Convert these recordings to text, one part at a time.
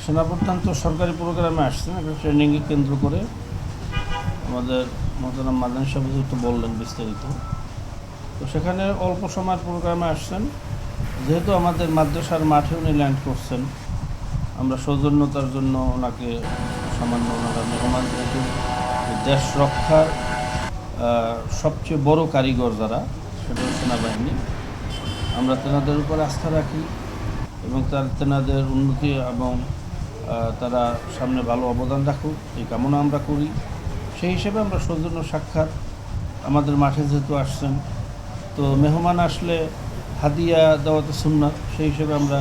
সেনাপ্রধান তো সরকারি প্রোগ্রামে আসছেন, একটা ট্রেনিংকে কেন্দ্র করে। আমাদের মোহতারাম মাদানী সাহেব একটু বললেন বিস্তারিত। তো সেখানে অল্প সময়ের প্রোগ্রামে আসছেন। যেহেতু আমাদের মাদ্রাসার মাঠে উনি ল্যান্ড করছেন, আমরা সৌজন্যতার জন্য ওনাকে সামান্য ওনারা মেহমান, যেহেতু দেশ রক্ষার সবচেয়ে বড় কারিগর যারা, সেটা সেনাবাহিনী, আমরা তেনাদের উপর আস্থা রাখি এবং তেনাদের উন্নতি এবং তারা সামনে ভালো অবদান রাখুক এই কামনা আমরা করি। সেই হিসেবে আমরা সৌজন্য সাক্ষাৎ, আমাদের মাঠে যেহেতু আসছেন, তো মেহমান আসলে হাদিয়া দেওয়া তো সুন্নাত, সেই হিসেবে আমরা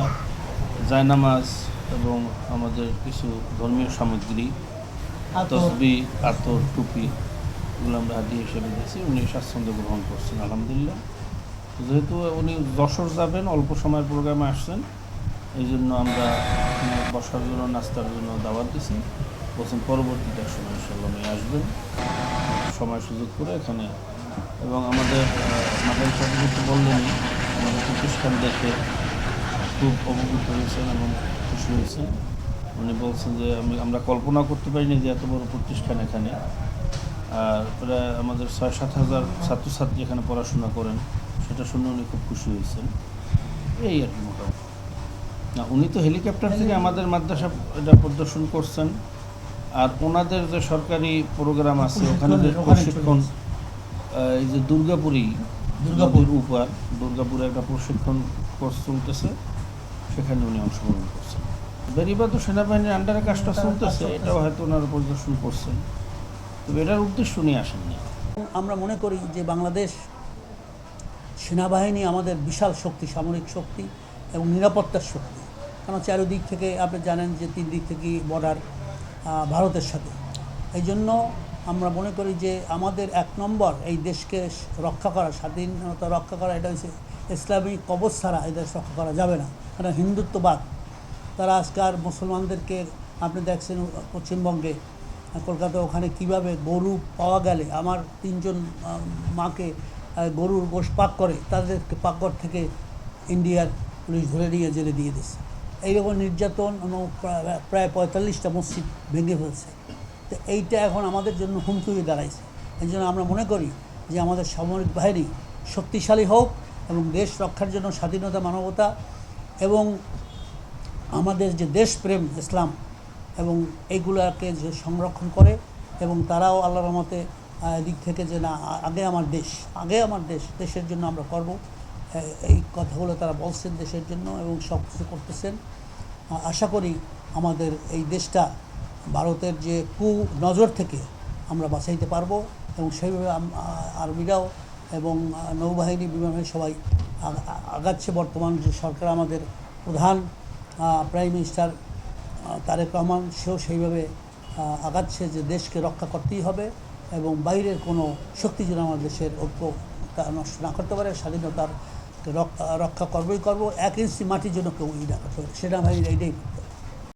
জায়নামাজ এবং আমাদের কিছু ধর্মীয় সামগ্রী, তসবি, আতর, টুপি, এগুলো আমরা হাদিয়া হিসেবে দিয়েছি। উনি স্বাচ্ছন্দ্য গ্রহণ করছেন আলহামদুলিল্লাহ। যেহেতু উনি যশোর যাবেন, অল্প সময়ের প্রোগ্রামে আসছেন, এই জন্য আমরা বসার জন্য, নাস্তার জন্য দাওয়াত দিছি। বলছেন পরবর্তীতে সময় ইনশাআল্লাহ উনি আসবেন সময় সুযোগ করে এখানে। এবং আমাদের মাদানী সাহেব তো বললেনই, আমাদের প্রতিষ্ঠান দেখে খুব অবগত হয়েছেন এবং খুশি হয়েছেন। উনি বলছেন যে আমরা কল্পনা করতে পারিনি যে এত বড় প্রতিষ্ঠান এখানে, আর প্রায় আমাদের ৬-৭ হাজার ছাত্রছাত্রী এখানে পড়াশোনা করেন, সেটা শুনে উনি খুব খুশি হয়েছেন। এই আর কি মোটামুটি। না, উনি তো হেলিকপ্টার থেকে আমাদের মাদ্রাসা এটা পরিদর্শন করছেন। আর ওনাদের যে সরকারি প্রোগ্রাম আছে ওখানে যে প্রশিক্ষণ, এই যে দুর্গাপুরের উপর দুর্গাপুরে একটা প্রশিক্ষণ কোর্স চলতেছে, সেখানে উনি অংশগ্রহণ করছেন। বেরিবাদ সেনাবাহিনীর আন্ডারে কাজটা চলতেছে, এটাও হয়তো ওনারা পরিদর্শন করছেন, তবে এটার উদ্দেশ্য নিয়ে আসেননি। আমরা মনে করি যে বাংলাদেশ সেনাবাহিনী আমাদের বিশাল শক্তি, সামরিক শক্তি এবং নিরাপত্তার শক্তি। কারণ চারিদিক থেকে আপনি জানেন যে 3 দিক থেকেই বর্ডার ভারতের সাথে। এই জন্য আমরা মনে করি যে আমাদের 1 নম্বর এই দেশকে রক্ষা করা, স্বাধীনতা রক্ষা করা, এটা হচ্ছে ইসলামিক কবচ ছাড়া এই দেশ রক্ষা করা যাবে না। কারণ হিন্দুত্ববাদ, তারা আজকাল মুসলমানদেরকে আপনি দেখছেন পশ্চিমবঙ্গে, কলকাতা, ওখানে কিভাবে গরু পাওয়া গেলে আমার 3 জন মাকে গরুর গোশ পাক করে, তাদেরকে পাকঘর থেকে ইন্ডিয়ার পুলিশ ধরে নিয়ে জেলে দিয়ে দিচ্ছে। এইরকম নির্যাতন এবং প্রায় 45টা মসজিদ ভেঙে ফেলছে। তো এইটা এখন আমাদের জন্য হুমকি হয়ে দাঁড়াইছে। এই জন্য আমরা মনে করি যে আমাদের সামরিক বাহিনী শক্তিশালী হোক এবং দেশ রক্ষার জন্য স্বাধীনতা, মানবতা এবং আমাদের যে দেশপ্রেম, ইসলাম এবং এইগুলোকে যে সংরক্ষণ করে, এবং তারাও আল্লাহর রহমতে দিক থেকে যে না, আগে আমার দেশ, দেশের জন্য আমরা করব, এই কথাগুলো তারা বলছেন দেশের জন্য এবং সব কিছু করতেছেন। আশা করি আমাদের এই দেশটা ভারতের যে নজর থেকে আমরা বাঁচাইতে পারবো, এবং সেইভাবে আর্মিরাও এবং নৌবাহিনী, বিমানবাহিনী সবাই আগাচ্ছে। বর্তমান যে সরকার, আমাদের প্রধান প্রাইম মিনিস্টার তারেক রহমান, সেও সেইভাবে আগাচ্ছে যে দেশকে রক্ষা করতেই হবে এবং বাইরের কোনো শক্তি যেন আমাদের দেশের ঐক্য নষ্ট না করতে পারে, স্বাধীনতার রক্ষা করবই করবো। 1 ইঞ্চি মাটির জন্য কেউ না করতে পারে, সেনাবাহিনীর এইটাই